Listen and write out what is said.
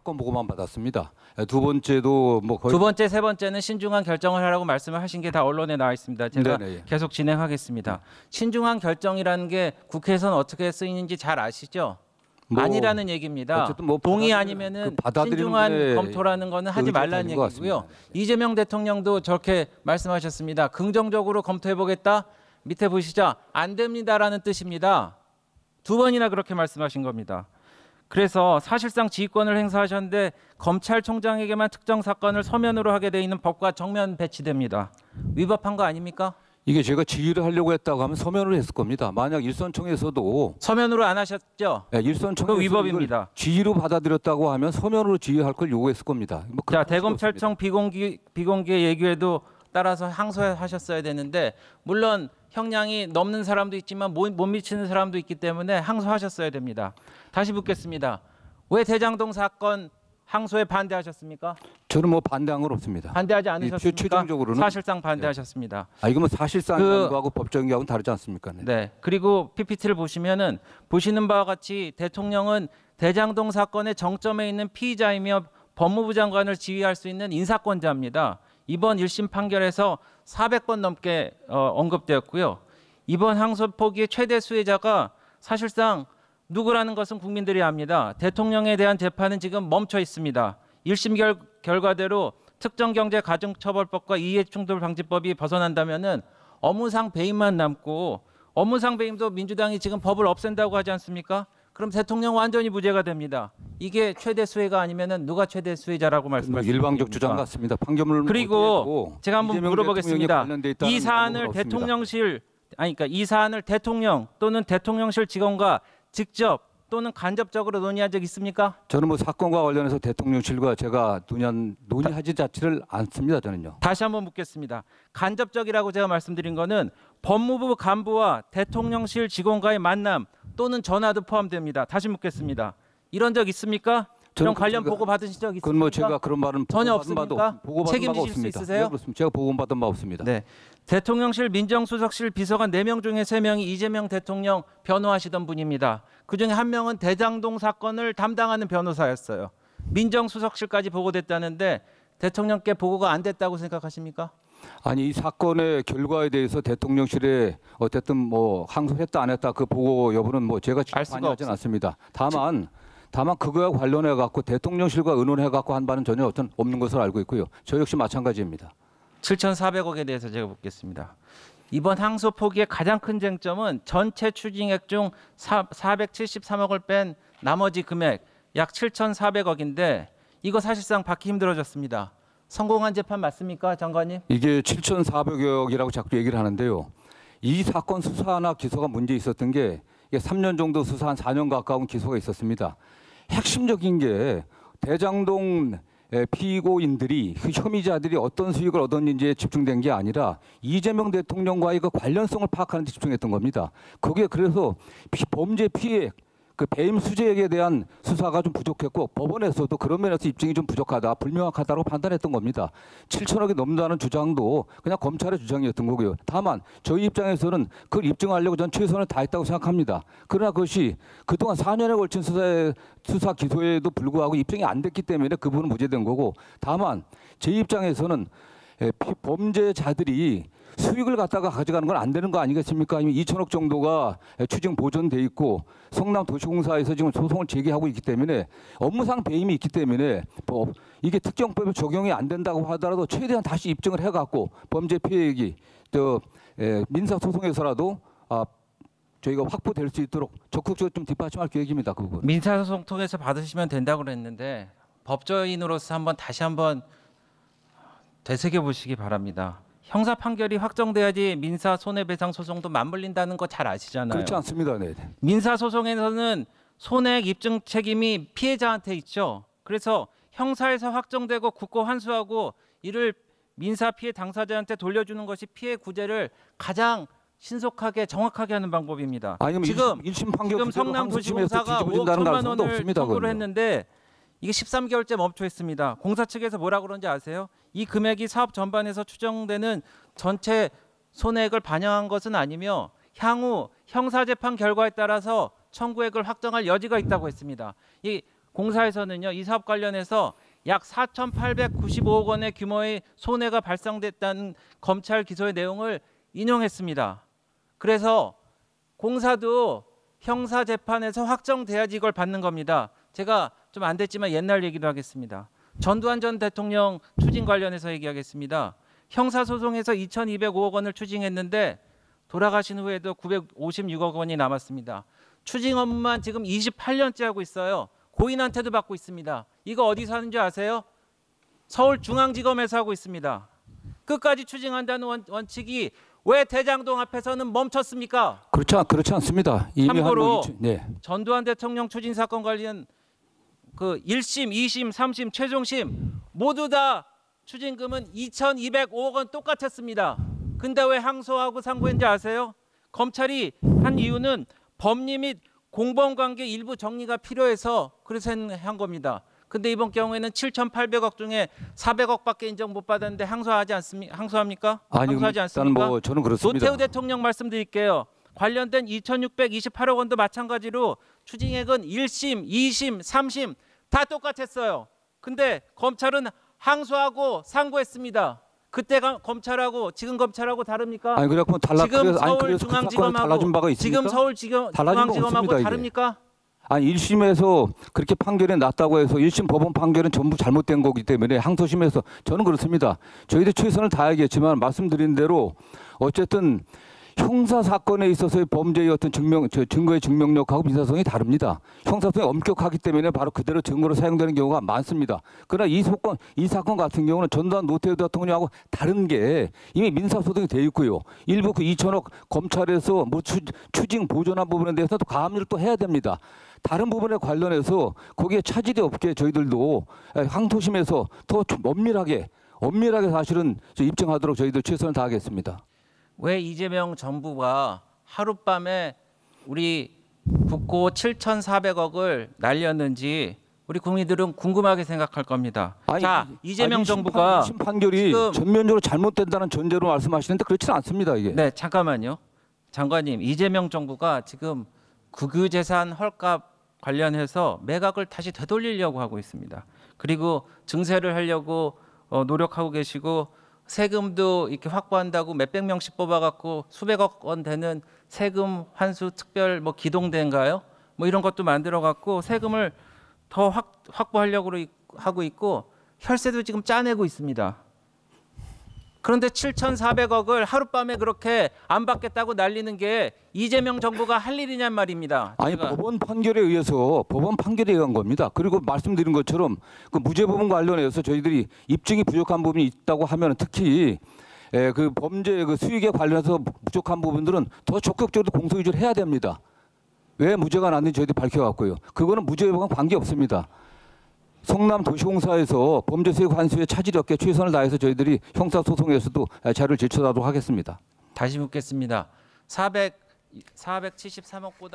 사건 보고만 받았습니다. 두 번째도 뭐 거의 두 번째, 세 번째는 신중한 결정을 하라고 말씀을 하신 게 다 언론에 나와 있습니다. 제가 네네. 계속 진행하겠습니다. 신중한 결정이라는 게 국회에서는 어떻게 쓰이는지 잘 아시죠? 뭐 아니라는 얘기입니다. 어쨌든 뭐 동의 받아들이는- 아니면은 그 받아들이는 신중한 거에 검토라는 거는 하지 의지가 말라는 되는 것 얘기고요. 같습니다. 이재명 대통령도 저렇게 말씀하셨습니다. 긍정적으로 검토해 보겠다. 밑에 보시죠. 안 됩니다라는 뜻입니다. 두 번이나 그렇게 말씀하신 겁니다. 그래서 사실상 지휘권을 행사하셨는데 검찰총장에게만 특정 사건을 서면으로 하게 돼 있는 법과 정면 배치됩니다. 위법한 거 아닙니까? 이게 제가 지휘를 하려고 했다고 하면 서면으로 했을 겁니다. 만약 일선총에서도 서면으로 안 하셨죠? 일선총에서 그 위법입니다. 지휘로 받아들였다고 하면 서면으로 지휘할 걸 요구했을 겁니다. 뭐 자, 그런 대검찰청 비공개 예규에도 따라서 항소하셨어야 되는데 물론 형량이 넘는 사람도 있지만 못 미치는 사람도 있기 때문에 항소하셨어야 됩니다. 다시 묻겠습니다. 왜 대장동 사건 항소에 반대하셨습니까? 저는 뭐 반대한 건 없습니다. 반대하지 않으셨습니까? 최종적으로는 사실상 반대하셨습니다. 이거 뭐 사실상인 거하고 법적인 거하고는 다르지 않습니까? 네. 네. 그리고 PPT를 보시면은 보시는 바와 같이 대통령은 대장동 사건의 정점에 있는 피의자이며 법무부 장관을 지휘할 수 있는 인사권자입니다. 이번 1심 판결에서 400번 넘게 언급되었고요. 이번 항소 포기의 최대 수혜자가 사실상 누구라는 것은 국민들이 압니다. 대통령에 대한 재판은 지금 멈춰 있습니다. 1심 결과대로 특정경제가중처벌법과 이해충돌방지법이 벗어난다면은 업무상 배임만 남고 업무상 배임도 민주당이 지금 법을 없앤다고 하지 않습니까? 그럼 대통령 완전히 무죄가 됩니다. 이게 최대 수혜가 아니면은 누가 최대 수혜자라고 말씀하십니까? 일방적 주장 같습니다. 판결문 그리고 제가 한번 물어보겠습니다. 이 사안을 대통령실 그러니까 이 사안을 대통령 또는 대통령실 직원과 직접 또는 간접적으로 논의한 적 있습니까? 저는 뭐 사건과 관련해서 대통령실과 제가 논의하지 자체를 않습니다. 저는요. 다시 한번 묻겠습니다. 간접적이라고 제가 말씀드린 거는 법무부 간부와 대통령실 직원과의 만남 또는 전화도 포함됩니다. 다시 묻겠습니다. 이런 적 있습니까? 그런 관련 보고 받으신 적 있습니까? 그건 뭐 제가 그런 말은 전혀 보고받은 없습니까? 바도 책임지실 없습니다. 수 있으세요? 네, 그렇습니다. 제가 보고받은 바 없습니다. 네. 대통령실 민정수석실 비서관 4명 중에 3명이 이재명 대통령 변호하시던 분입니다. 그중에 한 명은 대장동 사건을 담당하는 변호사였어요. 민정수석실까지 보고됐다는데 대통령께 보고가 안 됐다고 생각하십니까? 아니 이 사건의 결과에 대해서 대통령실에 어쨌든 뭐 항소했다 안 했다 그 보고 여부는 뭐 제가 관여하지는 않습니다. 다만 그거와 관련해 갖고 대통령실과 의논해 갖고 한 바는 전혀 어떤 없는 것으로 알고 있고요. 저 역시 마찬가지입니다. 7,400억에 대해서 제가 묻겠습니다. 이번 항소 포기의 가장 큰 쟁점은 전체 추징액 중 473억을 뺀 나머지 금액 약 7,400억인데 이거 사실상 받기 힘들어졌습니다. 성공한 재판 맞습니까, 장관님? 이게 7,400억이라고 자꾸 얘기를 하는데요. 이 사건 수사나 기소가 문제 있었던 게 이게 3년 정도 수사 한 4년 가까운 기소가 있었습니다. 핵심적인 게 대장동 피고인들이 그 혐의자들이 어떤 수익을 얻었는지에 집중된 게 아니라 이재명 대통령과의 그 관련성을 파악하는 데 집중했던 겁니다. 거기에 그래서 범죄 피해 그 배임 수재액에 대한 수사가 좀 부족했고 법원에서도 그런 면에서 입증이 좀 부족하다, 불명확하다고 판단했던 겁니다. 7천억이 넘는다는 주장도 그냥 검찰의 주장이었던 거고요. 다만 저희 입장에서는 그걸 입증하려고 전 최선을 다했다고 생각합니다. 그러나 그것이 그동안 4년에 걸친 수사 기소에도 불구하고 입증이 안 됐기 때문에 그 부분은 무죄된 거고, 다만 제 입장에서는 범죄자들이 수익을 갖다가 가져가는 건 안 되는 거 아니겠습니까? 아니면 2천억 정도가 추징 보존돼 있고 성남도시공사에서 지금 소송을 제기하고 있기 때문에 업무상 배임이 있기 때문에 이게 특정법에 적용이 안 된다고 하더라도 최대한 다시 입증을 해갖고 범죄 피해액이 민사 소송에서라도 저희가 확보될 수 있도록 적극적으로 좀 뒷받침할 계획입니다. 그 부분. 민사소송 통해서 받으시면 된다고 그랬는데 법조인으로서 다시 한번 되새겨 보시기 바랍니다. 형사 판결이 확정돼야지 민사 손해배상 소송도 맞물린다는 거 잘 아시잖아요. 그렇지 않습니다. 네. 민사 소송에서는 손해액 입증 책임이 피해자한테 있죠. 그래서 형사에서 확정되고 굳고 환수하고 이를 민사 피해 당사자한테 돌려주는 것이 피해 구제를 가장 신속하게 정확하게 하는 방법입니다. 지금 성남도시공사가 5억 1천만 원을 청구를 했는데 이게 13개월째 멈춰 있습니다. 공사 측에서 뭐라 그런지 아세요? 이 금액이 사업 전반에서 추정되는 전체 손해액을 반영한 것은 아니며 향후 형사재판 결과에 따라서 청구액을 확정할 여지가 있다고 했습니다. 이 공사에서는요, 이 사업 관련해서 약 4,895억 원의 규모의 손해가 발생됐다는 검찰 기소의 내용을 인용했습니다. 그래서 공사도 형사 재판에서 확정돼야지 이걸 받는 겁니다. 제가 좀 안 됐지만 옛날 얘기도 하겠습니다. 전두환 전 대통령 추징 관련해서 얘기하겠습니다. 형사 소송에서 2,205억 원을 추징했는데 돌아가신 후에도 956억 원이 남았습니다. 추징 업무만 지금 28년째 하고 있어요. 고인한테도 받고 있습니다. 이거 어디서 하는지 아세요? 서울중앙지검에서 하고 있습니다. 끝까지 추징한다는 원칙이 왜 대장동 앞에서는 멈췄습니까? 그렇지 않습니다. 이미 참고로 네. 전두환 대통령 추징 사건 관련 그 1심, 2심, 3심, 최종심 모두 다 추징금은 2,205억 원 똑같았습니다. 근데 왜 항소하고 상고했는지 아세요? 검찰이 한 이유는 법리 및 공범관계 일부 정리가 필요해서 그래서 한 겁니다. 근데 이번 경우에는 7,800억 중에 400억밖에 인정 못 받았는데 항소하지 않습니까? 항소합니까? 아니, 항소하지 일단 않습니까? 뭐 저는 그렇습니다. 노태우 대통령 말씀드릴게요. 관련된 2,628억 원도 마찬가지로 추징액은 1심, 2심, 3심 다 똑같았어요. 근데 검찰은 항소하고 상고했습니다. 그때 검찰하고 지금 검찰하고 다릅니까? 아니 그래갖고 지금 서울중앙지검하고 달라진 바가 있습니까? 지금 서울중앙지검하고 없습니다, 이게. 다릅니까? 아니 1심에서 그렇게 판결이 났다고 해서 1심 법원 판결은 전부 잘못된 거기 때문에 항소심에서 저는 그렇습니다. 저희도 최선을 다하겠지만 말씀드린 대로 어쨌든 형사 사건에 있어서의 범죄의 어떤 증거의 증명력하고 민사성이 다릅니다. 형사성이 엄격하기 때문에 바로 그대로 증거로 사용되는 경우가 많습니다. 그러나 이 사건 같은 경우는 전두환 노태우 대통령하고 다른 게 이미 민사소송이 돼 있고요. 일부 그 2천억 검찰에서 뭐 추징 보존한 부분에 대해서도 가압류를 또 해야 됩니다. 다른 부분에 관련해서 거기에 차질이 없게 저희들도 항소심에서 더 엄밀하게 사실은 입증하도록 저희들 최선을 다하겠습니다. 왜 이재명 정부가 하룻밤에 우리 국고 7,400억을 날렸는지 우리 국민들은 궁금하게 생각할 겁니다. 자, 이재명 정부가 심판 판결이 지금 전면적으로 잘못된다는 전제로 말씀하시는데 그렇지는 않습니다. 이게. 네, 잠깐만요. 장관님, 이재명 정부가 지금 국유재산 헐값 관련해서 매각을 다시 되돌리려고 하고 있습니다. 그리고 증세를 하려고 노력하고 계시고 세금도 이렇게 확보한다고 몇백 명씩 뽑아갖고 수백억 원 되는 세금 환수 특별 뭐 기동대인가요? 뭐 이런 것도 만들어갖고 세금을 더 확보하려고 하고 있고 혈세도 지금 짜내고 있습니다. 그런데 7,400억을 하룻밤에 그렇게 안 받겠다고 날리는 게 이재명 정부가 할 일이냔 말입니다. 아니 법원 판결에 의한 겁니다. 그리고 말씀드린 것처럼 그 무죄 부분 관련해서 저희들이 입증이 부족한 부분이 있다고 하면 특히 그 범죄 그 수익에 관련해서 부족한 부분들은 더 적극적으로 공소 유지를 해야 됩니다. 왜 무죄가 났는지 저희들이 밝혀왔고요. 그거는 무죄 여부와 관계 없습니다. 성남도시공사에서 범죄 수익 환수에 차질이 없게 최선을 다해서 저희들이 형사소송에서도 자료를 제출하도록 하겠습니다. 다시 묻겠습니다. 473억보다